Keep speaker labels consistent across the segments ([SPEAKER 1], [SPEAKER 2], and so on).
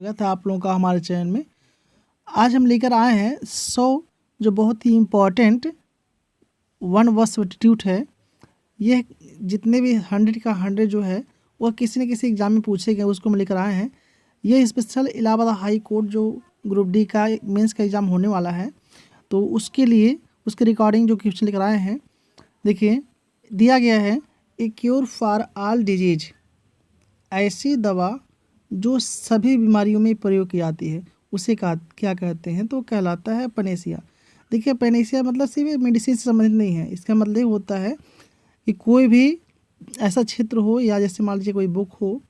[SPEAKER 1] स्वागत है आप लोगों का हमारे चैनल में। आज हम लेकर आए हैं 100 जो बहुत ही इम्पोर्टेंट वन वर्ड सब्स्टिट्यूट है। ये जितने भी 100 का 100 जो है वह किसी न किसी एग्ज़ाम में पूछे गए, उसको हम लेकर आए हैं। ये स्पेशल इलाहाबाद हाई कोर्ट जो ग्रुप डी का मेंस का एग्ज़ाम होने वाला है, तो उसके लिए उसके रिकॉर्डिंग जो क्वेश्चन लेकर आए हैं। देखिए, दिया गया है ए क्योर फॉर ऑल डिजीज, ऐसी दवा जो सभी बीमारियों में प्रयोग की जाती है उसे क्या कहते हैं? तो कहलाता है पैनेसिया। देखिए, पैनेसिया मतलब सिर्फ मेडिसिन से संबंधित नहीं है। इसका मतलब ये होता है कि कोई भी ऐसा क्षेत्र हो, या जैसे मान लीजिए कोई बुक हो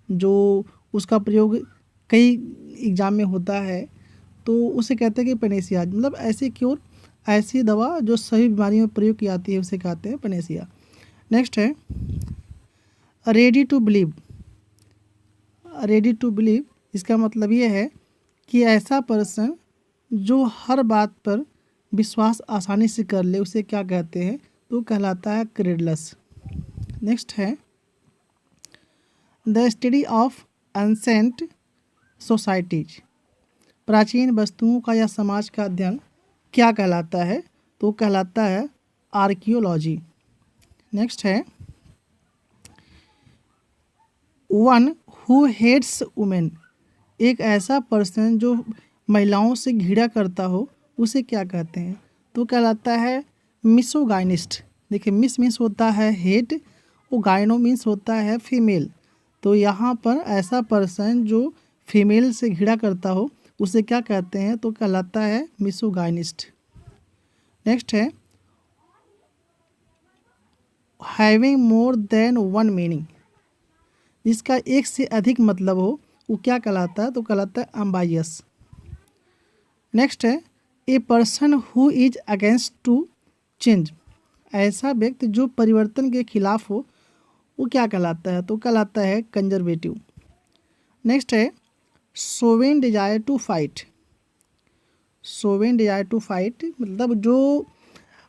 [SPEAKER 1] जो उसका प्रयोग कई एग्जाम में होता है, तो उसे कहते हैं कि पैनेसिया। मतलब ऐसे क्योर, ऐसी दवा जो सभी बीमारियों में प्रयोग की जाती है उसे कहते हैं पैनेसिया। नेक्स्ट है ready to believe. Ready to believe, इसका मतलब ये है कि ऐसा पर्सन जो हर बात पर विश्वास आसानी से कर ले उसे क्या कहते हैं? तो कहलाता है क्रेडलस। नेक्स्ट है the study of ancient societies. प्राचीन वस्तुओं का या समाज का अध्ययन क्या कहलाता है? तो कहलाता है आर्कियोलॉजी। नेक्स्ट है वन हु हेट्स वुमेन। एक ऐसा पर्सन जो महिलाओं से घृणा करता हो उसे क्या कहते हैं? तो कहलाता है मिसोगाइनिस्ट। देखिए, मिस मीन्स होता है हेट, वो गाइनो मीन्स होता है फीमेल। तो यहाँ पर ऐसा पर्सन जो फीमेल से घृणा करता हो उसे क्या कहते हैं? तो कहलाता है मिसोगाइनिस्ट। नेक्स्ट है having more than one meaning. जिसका एक से अधिक मतलब हो वो क्या कहलाता है? तो कहलाता है अम्बाइयस। नेक्स्ट है a person who is against to change. ऐसा व्यक्ति जो परिवर्तन के खिलाफ हो वो क्या कहलाता है? तो कहलाता है कंजर्वेटिव। नेक्स्ट है showing desire to fight. Showing desire to fight मतलब जो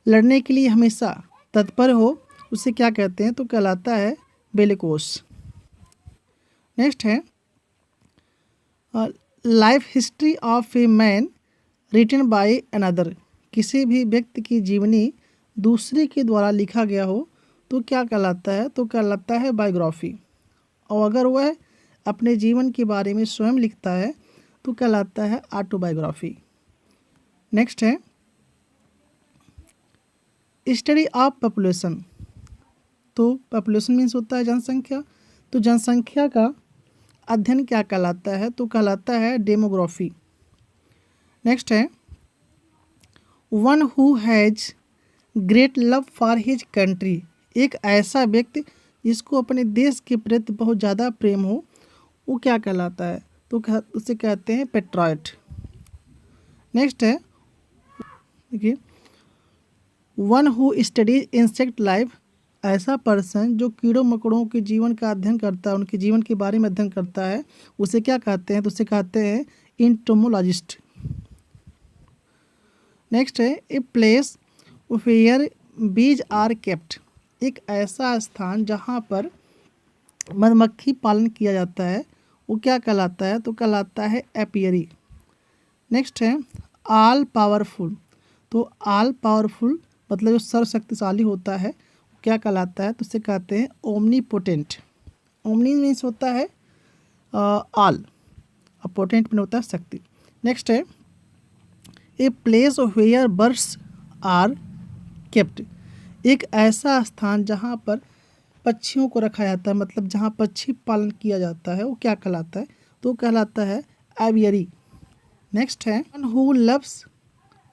[SPEAKER 1] लड़ने के लिए हमेशा तत्पर हो उसे क्या कहते हैं? तो कहलाता है बेलिकोस। नेक्स्ट है life history of a man written by another. किसी भी व्यक्ति की जीवनी दूसरे के द्वारा लिखा गया हो तो क्या कहलाता है? तो कहलाता है बायोग्राफी। और अगर वह अपने जीवन के बारे में स्वयं लिखता है तो कहलाता है ऑटोबायोग्राफी। नेक्स्ट है स्टडी ऑफ पॉपुलेशन। तो पॉपुलेशन मीन्स होता है जनसंख्या। तो जनसंख्या का अध्ययन क्या कहलाता है? तो कहलाता है डेमोग्राफी। नेक्स्ट है one who has great love for his country. एक ऐसा व्यक्ति जिसको अपने देश के प्रति बहुत ज़्यादा प्रेम हो वो क्या कहलाता है? तो उसे कहते हैं पेट्रायट। नेक्स्ट है देखिए one who studies insect life. ऐसा पर्सन जो कीड़ों मकोड़ों के जीवन का अध्ययन करता है, उनके जीवन के बारे में अध्ययन करता है उसे क्या कहते हैं? तो उसे कहते हैं इंटोमोलॉजिस्ट। नेक्स्ट है a place where bees are kept. एक ऐसा स्थान जहाँ पर मधुमक्खी पालन किया जाता है वो क्या कहलाता है? तो कहलाता है एपियरी। नेक्स्ट है ऑल पावरफुल। तो ऑल पावरफुल मतलब जो सर्वशक्तिशाली होता है क्या कहलाता है? तो उसे कहते हैं ओमनीपोटेंट। ओमनी मीन्स होता है ऑल, और पोटेंट में होता है शक्ति। नेक्स्ट है a place where birds are kept. एक ऐसा स्थान जहाँ पर पक्षियों को रखा जाता है, मतलब जहाँ पक्षी पालन किया जाता है वो क्या कहलाता है? तो कहलाता है एवियरी। नेक्स्ट है वन हु लव्स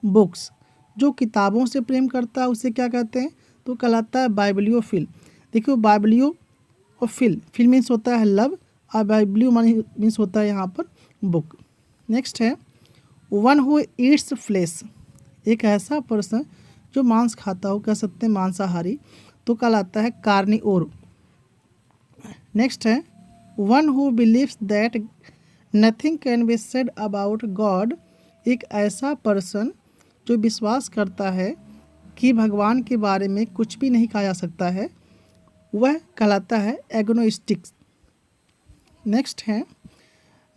[SPEAKER 1] बुक्स। जो किताबों से प्रेम करता है उसे क्या कहते हैं? तो कहलाता है बाइबिलियोफिल। देखिए, बाइबिलियो और फिल मीन्स होता है लव, और बाइबिलियो मीन्स होता है यहाँ पर बुक। नेक्स्ट है वन हु ईट्स फ्लेश। एक ऐसा पर्सन जो मांस खाता हो, कह सकते हैं मांसाहारी, तो कहलाता है कार्निओर। नेक्स्ट है one who believes that nothing can be said about God. एक ऐसा पर्सन जो विश्वास करता है कि भगवान के बारे में कुछ भी नहीं कहा जा सकता है वह कहलाता है एग्नोस्टिक्स। नेक्स्ट है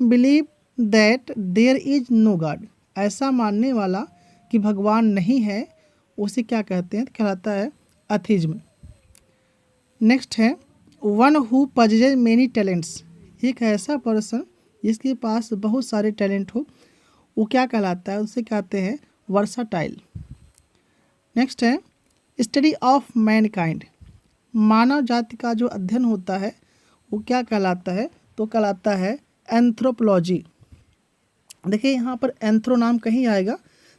[SPEAKER 1] believe that there is no god, ऐसा मानने वाला कि भगवान नहीं है उसे क्या कहते हैं? कहलाता है अथिज्म। नेक्स्ट है one who possesses many talents, एक ऐसा पर्सन जिसके पास बहुत सारे टैलेंट हो वो क्या कहलाता है? उसे कहते हैं वर्साटाइल। नेक्स्ट है स्टडी ऑफ मैनकाइंड, मानव जाति का जो अध्ययन होता है वो क्या कहलाता है? तो कहलाता है एंथ्रोपोलॉजी। देखिए यहाँ पर एंथ्रो नाम कहीं आएगा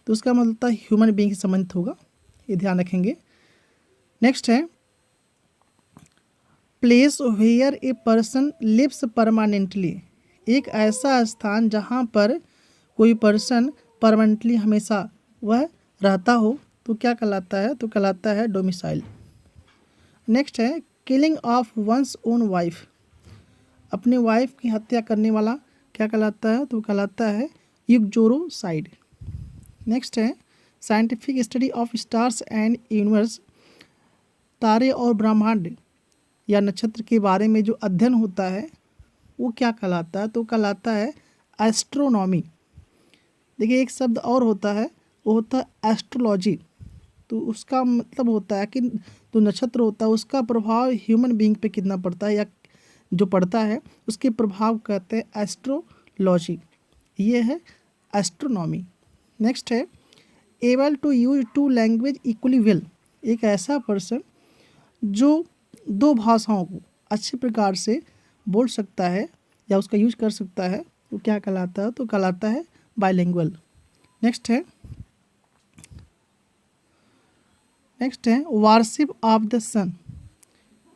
[SPEAKER 1] तो उसका मतलब ह्यूमन बीइंग से संबंधित होगा, ये ध्यान रखेंगे। नेक्स्ट है place where a person lives permanently, एक ऐसा स्थान जहाँ पर कोई पर्सन परमानेंटली हमेशा वह रहता हो तो क्या कहलाता है? तो कहलाता है डोमिसाइल। नेक्स्ट है killing of one's own wife, अपने वाइफ की हत्या करने वाला क्या कहलाता है? तो कहलाता है यूक्जोरोसाइड। नेक्स्ट है scientific study of stars and universe, तारे और ब्रह्मांड या नक्षत्र के बारे में जो अध्ययन होता है वो क्या कहलाता है? तो कहलाता है एस्ट्रोनॉमी। देखिए एक शब्द और होता है वो होता है एस्ट्रोलॉजी, तो उसका मतलब होता है कि जो नक्षत्र होता है उसका प्रभाव ह्यूमन बीइंग पे कितना पड़ता है या जो पड़ता है उसके प्रभाव कहते हैं एस्ट्रोलॉजी, ये है एस्ट्रोनॉमी। नेक्स्ट है able to use two language equally well, एक ऐसा पर्सन जो दो भाषाओं को अच्छे प्रकार से बोल सकता है या उसका यूज कर सकता है वो क्या कहलाता है? तो कहलाता है बाइलिंगुअल। नेक्स्ट है वार्शिप ऑफ द सन,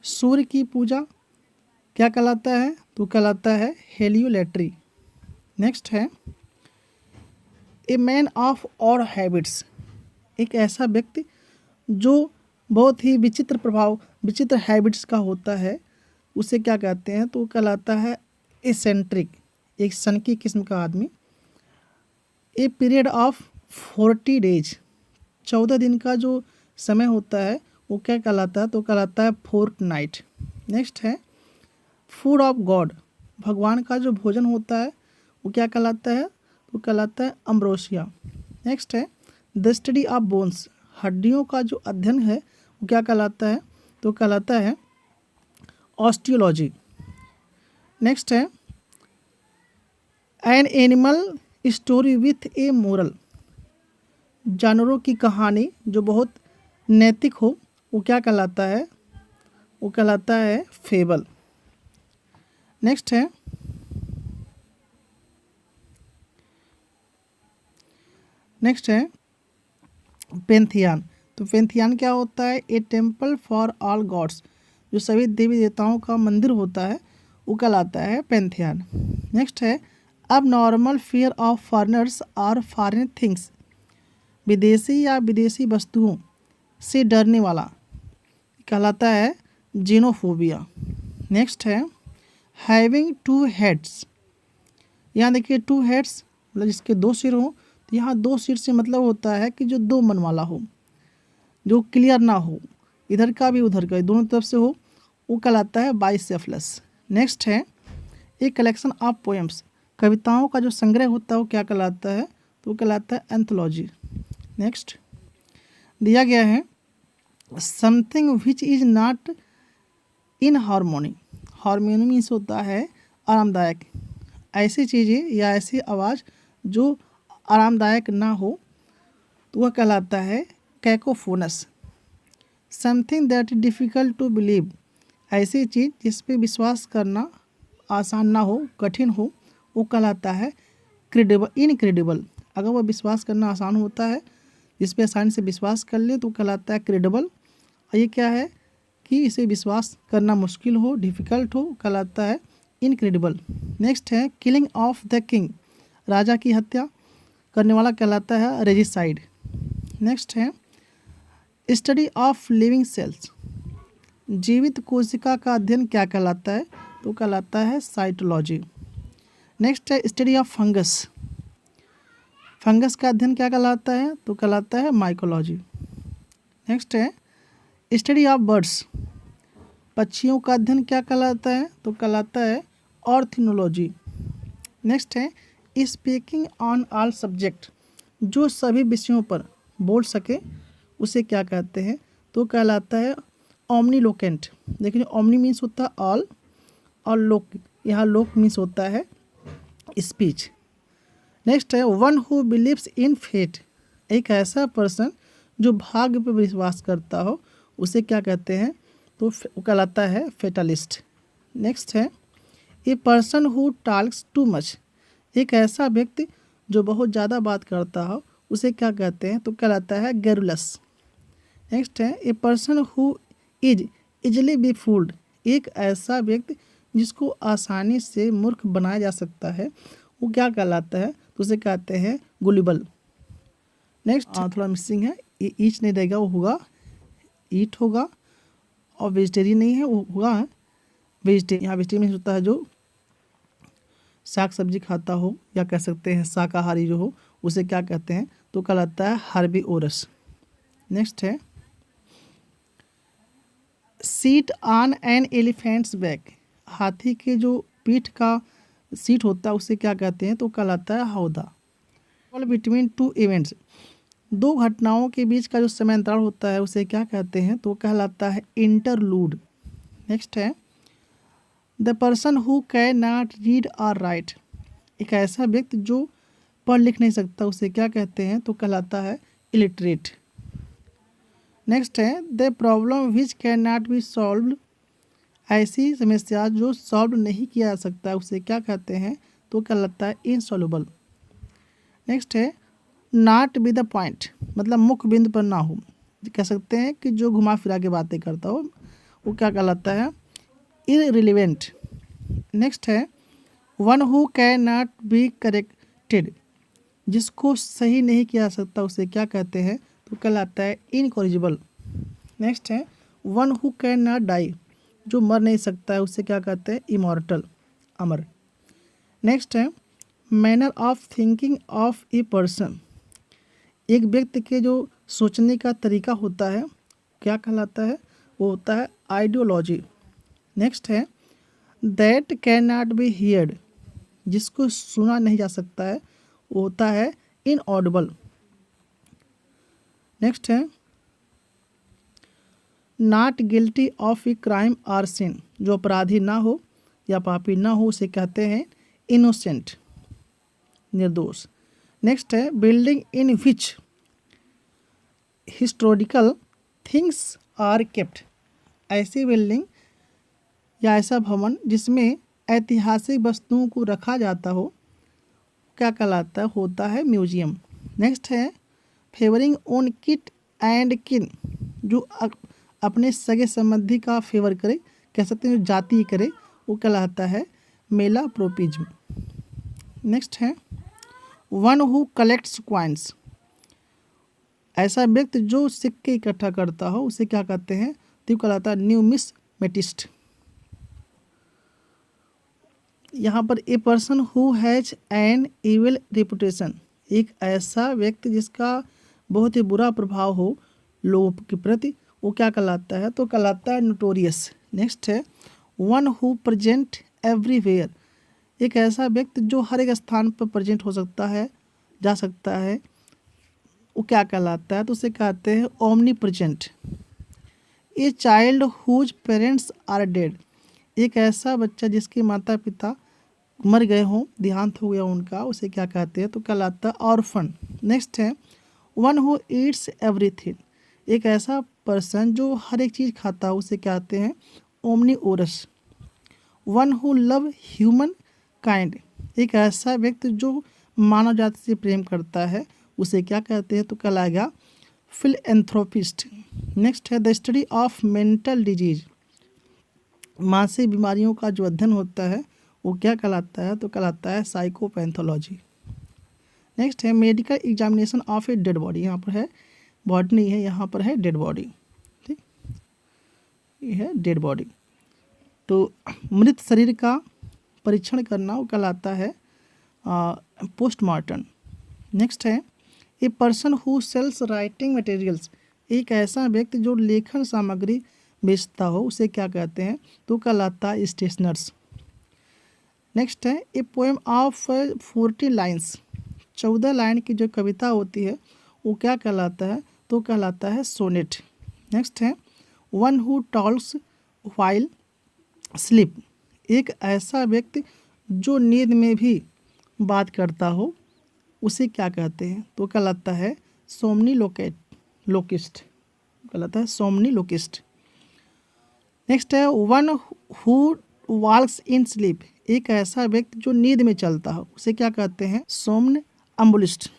[SPEAKER 1] सूर्य की पूजा क्या कहलाता है? तो कहलाता है हेलियोलेट्री। नेक्स्ट है a man of odd habits, एक ऐसा व्यक्ति जो बहुत ही विचित्र हैबिट्स का होता है उसे क्या कहते हैं? तो कहलाता है एसेंट्रिक, एक सनकी किस्म का आदमी। ए पीरियड ऑफ 40 डेज, 14 दिन का जो समय होता है वो क्या कहलाता है? तो कहलाता है फोर्टनाइट। नेक्स्ट है फूड ऑफ गॉड, भगवान का जो भोजन होता है वो क्या कहलाता है? तो कहलाता है अम्ब्रोसिया। नेक्स्ट है द स्टडी ऑफ बोन्स, हड्डियों का जो अध्ययन है वो क्या कहलाता है? तो कहलाता है ऑस्टियोलॉजी। नेक्स्ट है an animal story with A moral, जानवरों की कहानी जो बहुत नैतिक हो वो क्या कहलाता है? वो कहलाता है फेबल। नेक्स्ट है पेंथियन, तो पेंथियन क्या होता है? A temple for all gods, जो सभी देवी देवताओं का मंदिर होता है वो कहलाता है पेंथियन। नेक्स्ट है अब नॉर्मल फियर ऑफ फॉरेनर्स और फॉरेन थिंग्स, विदेशी या विदेशी वस्तुओं से डरने वाला कहलाता है जीनोफोबिया। नेक्स्ट है हैविंग टू हेड्स, यहाँ देखिए टू हेड्स मतलब जिसके दो सिर हों, तो यहाँ दो सिर से मतलब होता है कि जो दो मन वाला हो, जो क्लियर ना हो, इधर का भी उधर का दोनों तरफ से हो, वो कहलाता है बाइसेफलस। नेक्स्ट है एक कलेक्शन ऑफ पोएम्स, कविताओं का जो संग्रह होता है वो क्या कहलाता है? तो वो कहलाता है एंथोलॉजी। नेक्स्ट दिया गया है something which is not in harmony, harmony means होता है आरामदायक, ऐसी चीज़ें या ऐसी आवाज़ जो आरामदायक ना हो तो वह कहलाता है cacophonous. Something that difficult to believe, ऐसी चीज़ जिस पे विश्वास करना आसान ना हो, कठिन हो, वो कहलाता है क्रेडिबल इनक्रेडिबल। अगर वह विश्वास करना आसान होता है, जिस पे आसानी से विश्वास कर ले तो कहलाता है क्रेडिबल, और ये क्या है कि इसे विश्वास करना मुश्किल हो, डिफ़िकल्ट हो, कहलाता है इनक्रेडिबल। नेक्स्ट है किलिंग ऑफ द किंग, राजा की हत्या करने वाला कहलाता है रेजिसाइड। नेक्स्ट है स्टडी ऑफ लिविंग सेल्स, जीवित कोशिका का अध्ययन क्या कहलाता है? तो कहलाता है साइटोलॉजी। नेक्स्ट है स्टडी ऑफ फंगस, फंगस का अध्ययन क्या कहलाता है? तो कहलाता है माइकोलॉजी। नेक्स्ट है स्टडी ऑफ बर्ड्स, पक्षियों का अध्ययन क्या कहलाता है? तो कहलाता है ऑर्थिनोलॉजी। नेक्स्ट है स्पीकिंग ऑन ऑल सब्जेक्ट, जो सभी विषयों पर बोल सके उसे क्या कहते हैं, तो कहलाता है ओमनीलोकेंट। देखिए ओमनी मीन्स होता है ऑल और लोक, यहाँ लोक मीन्स होता है स्पीच। नेक्स्ट है one who believes in fate, एक ऐसा पर्सन जो भाग्य पर विश्वास करता हो उसे क्या कहते हैं, तो वो कहलाता है फेटलिस्ट। नेक्स्ट है a person who talks too much, एक ऐसा व्यक्ति जो बहुत ज़्यादा बात करता हो उसे क्या कहते हैं, तो कहलाता है गैरुलस। नेक्स्ट है a person who is easily B fooled, एक ऐसा व्यक्ति जिसको आसानी से मूर्ख बनाया जा सकता है वो क्या कहलाता है, तो उसे कहते हैं गुलिबल। नेक्स्ट थोड़ा मिसिंग है, ईच नहीं रहेगा, वो होगा ईट होगा, और वेजिटेरियन नहीं है वो होगा वेजिटेरियन। यहाँ वेजिटेरियन होता है जो साग सब्जी खाता हो, या कह सकते हैं शाकाहारी जो हो उसे क्या कहते हैं, तो कहलाता है हर्बीवोरस। नेक्स्ट है seat on an elephants back, हाथी के जो पीठ का सीट होता है उसे क्या कहते हैं, तो कहलाता है हौदा। बिटवीन टू इवेंट्स, दो घटनाओं के बीच का जो समय अंतराल होता है उसे क्या कहते हैं, तो कहलाता है इंटरलूड। नेक्स्ट है the person who cannot not read और राइट, एक ऐसा व्यक्ति जो पढ़ लिख नहीं सकता उसे क्या कहते हैं, तो कहलाता है इलिटरेट। नेक्स्ट है the problem which can not B solved, ऐसी समस्या जो सॉल्व नहीं किया जा सकता उसे क्या कहते हैं, तो कहलाता है इनसॉल्युबल। नेक्स्ट है नॉट बी द पॉइंट, मतलब मुख्य बिंदु पर ना हो, कह सकते हैं कि जो घुमा फिरा के बातें करता हो वो क्या कहलाता है इररिलेवेंट। नेक्स्ट है one who cannot not be corrected, जिसको सही नहीं किया जा सकता उसे क्या कहते हैं, तो कहलाता है इनकॉरिजिबल। नेक्स्ट है वन हु कैन नॉट डाई, जो मर नहीं सकता है उसे क्या कहते हैं इमॉर्टल, अमर। नेक्स्ट है manner of thinking of a person, एक व्यक्ति के जो सोचने का तरीका होता है क्या कहलाता है, वो होता है आइडियोलॉजी। नेक्स्ट है that can not be heard, जिसको सुना नहीं जा सकता है वो होता है इनऑडिबल। नेक्स्ट है not guilty of a crime or sin, जो अपराधी ना हो या पापी ना हो उसे कहते हैं इनोसेंट, निर्दोष। नेक्स्ट है building in which historical things are kept, ऐसी बिल्डिंग या ऐसा भवन जिसमें ऐतिहासिक वस्तुओं को रखा जाता हो क्या कहलाता है, होता है म्यूजियम। नेक्स्ट है फेवरिंग ओन किट एंड किन, जो अपने सगे संबंधी का फेवर करे, कह सकते हैं जो जाति करे वो कहलाता है मेलाप्रोपिज्म। नेक्स्ट है वन हु कलेक्ट्स कॉइन्स, ऐसा व्यक्ति जो सिक्के इकट्ठा करता हो उसे क्या कहते हैं, तो कहलाता है न्यूमिसमेटिस्ट। यहाँ पर ए person who has an evil reputation, एक ऐसा व्यक्ति जिसका बहुत ही बुरा प्रभाव हो लोगों के प्रति वो क्या कहलाता है, तो कहलाता है नोटोरियस। नेक्स्ट है वन हु प्रेजेंट एवरीवेयर, एक ऐसा व्यक्ति जो हर एक स्थान पर प्रेजेंट हो सकता है जा सकता है वो क्या कहलाता है, तो उसे कहते हैं omnipresent. A child whose parents are dead, एक ऐसा बच्चा जिसके माता पिता मर गए हों, देहांत हो गया उनका, उसे क्या कहते हैं, तो कहलाता है ऑर्फन। नेक्स्ट है वन हु ईट्स एवरीथिंग, एक ऐसा पर्सन जो हर एक चीज़ खाता है उसे कहते हैं ओमनीओरस। One who love human kind, एक ऐसा व्यक्ति जो मानव जाति से प्रेम करता है उसे क्या कहते हैं, तो कहलाएगा फिलएंथ्रोपिस्ट। नेक्स्ट है the study of mental disease, मानसिक बीमारियों का जो अध्ययन होता है वो क्या कहलाता है, तो कहलाता है साइकोपैथोलॉजी। नेक्स्ट है medical examination of a dead body, यहाँ पर है बॉडी नहीं है, यहाँ पर है डेड बॉडी, ठीक ये है डेड बॉडी। तो मृत शरीर का परीक्षण करना वो कहलाता है पोस्टमार्टम। नेक्स्ट है a person who sells writing materials, एक ऐसा व्यक्ति जो लेखन सामग्री बेचता हो उसे क्या कहते हैं, तो कहलाता है स्टेशनर्स। नेक्स्ट है a poem of 40 lines, 14 line की जो कविता होती है वो क्या कहलाता है, तो कहलाता है सोनेट। नेक्स्ट है one who talks while sleep, एक ऐसा व्यक्ति जो नींद में भी बात करता हो उसे क्या कहते हैं, तो कहलाता है लोकिस्ट, कहलाता है सोमनीलोकिस्ट। नेक्स्ट है one who walks in sleep, एक ऐसा व्यक्ति जो नींद में चलता हो उसे क्या कहते हैं, somnambulist.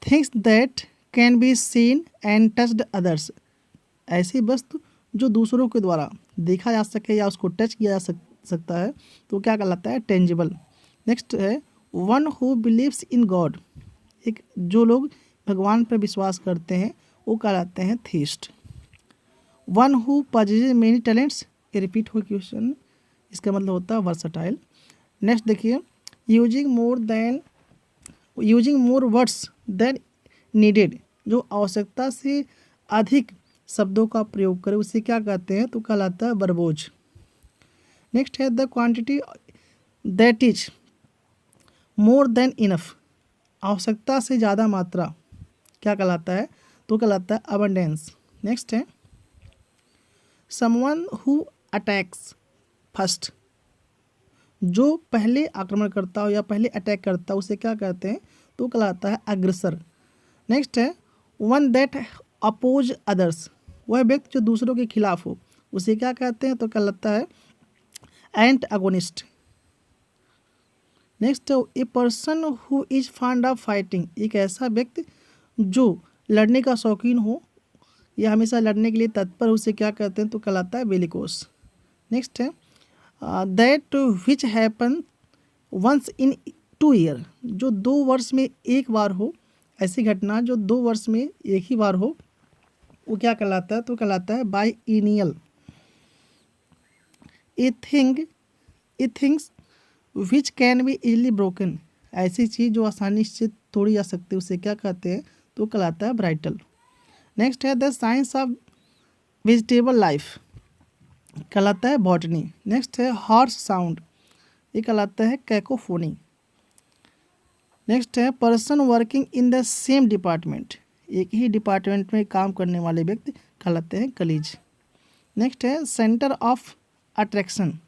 [SPEAKER 1] Things that can be seen and touched others, ऐसी वस्तु जो दूसरों के द्वारा देखा जा सके या उसको टच किया जा सकता है तो क्या कहलाता है, टेंजिबल। नेक्स्ट है one who believes in God, एक जो लोग भगवान पर विश्वास करते हैं वो कहलाते हैं theist. One who possesses many talents, ये रिपीट हो क्वेश्चन, इसका मतलब होता है वर्सटाइल। नेक्स्ट देखिए using more words than needed, जो आवश्यकता से अधिक शब्दों का प्रयोग करे उसे क्या कहते हैं, तो कहलाता है बरबोज। नेक्स्ट है the quantity that is more than enough, आवश्यकता से ज़्यादा मात्रा क्या कहलाता है, तो कहलाता है अबंडेंस। नेक्स्ट है समवन हु अटैक्स फर्स्ट, जो पहले आक्रमण करता हो या पहले अटैक करता हो उसे क्या कहते हैं, तो कहलाता है अग्रेसर। नेक्स्ट है वन दैट अपोज अदर्स, वह व्यक्ति जो दूसरों के खिलाफ हो उसे क्या कहते हैं, तो कहलाता है antagonist. Next A person who is fond of fighting, एक ऐसा व्यक्ति जो लड़ने का शौकीन हो या हमेशा लड़ने के लिए तत्पर उसे क्या कहते हैं, तो कहलाता है बेलिकोस। नेक्स्ट है that which happen once in 2 year, जो 2 वर्ष में एक बार हो, ऐसी घटना जो 2 वर्ष में एक ही बार हो वो क्या कहलाता है, तो कहलाता है biennial. A things which can be easily broken, ऐसी चीज़ जो आसानी से तोड़ी जा सकती है उसे क्या कहते हैं, तो कहलाता है ब्राइटल। नेक्स्ट है the science of vegetable life, कहलाता है बॉटनी। नेक्स्ट है हॉर्स साउंड, ये कहलाता है कैकोफोनी। नेक्स्ट है person working in the same department, एक ही डिपार्टमेंट में काम करने वाले व्यक्ति कहलाते हैं कलीज। नेक्स्ट है सेंटर ऑफ अट्रैक्शन,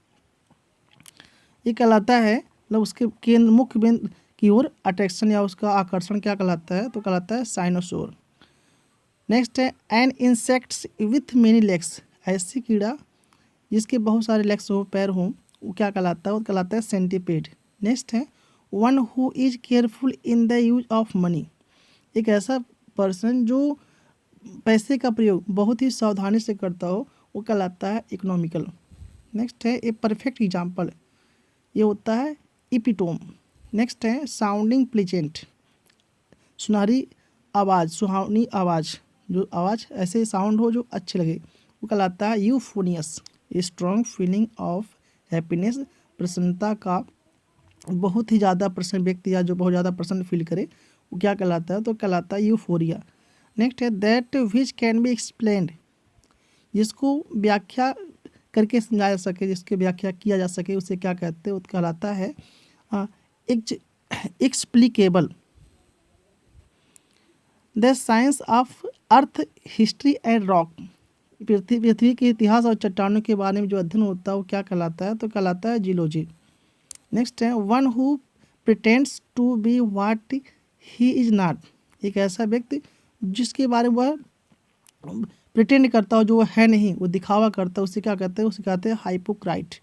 [SPEAKER 1] ये कहलाता है मतलब उसके केंद्र मुख्य बिंदु की ओर अट्रैक्शन या उसका आकर्षण क्या कहलाता है, तो कहलाता है साइनोसोर। नेक्स्ट है an insects with many legs, ऐसी कीड़ा जिसके बहुत सारे लेग्स हो, पैर हों, वो क्या कहलाता है, वो कहलाता है सेंटीपेड। नेक्स्ट है one who is careful in the use of money, एक ऐसा पर्सन जो पैसे का प्रयोग बहुत ही सावधानी से करता हो वो कहलाता है इकोनॉमिकल। नेक्स्ट है ए परफेक्ट एग्जाम्पल, ये होता है इपिटोम। नेक्स्ट है साउंडिंग प्लीजेंट, सुनहरी आवाज़, सुहावनी आवाज़, जो आवाज़ ऐसे साउंड हो जो अच्छे लगे वो कहलाता है यूफोनियस। A strong feeling of happiness, प्रसन्नता का बहुत ही ज़्यादा प्रसन्न व्यक्ति या जो बहुत ज़्यादा प्रसन्न फील करे वो क्या कहलाता है, तो कहलाता है यूफोरिया। नेक्स्ट है that which can be explained, जिसको व्याख्या करके समझाया जा सके, जिसकी व्याख्या किया जा सके उसे क्या कहते हैं, वो कहलाता है explicable. The science of earth history and rock, पृथ्वी के इतिहास और चट्टानों के बारे में जो अध्ययन होता है वो क्या कहलाता है, तो कहलाता है जियोलॉजी। नेक्स्ट है one who pretends to be what he is not, एक ऐसा व्यक्ति जिसके बारे में वह प्रिटेंड करता हो जो वह है नहीं, वो दिखावा करता है उसे क्या कहते हैं, उसे कहते हैं हाइपोक्राइट।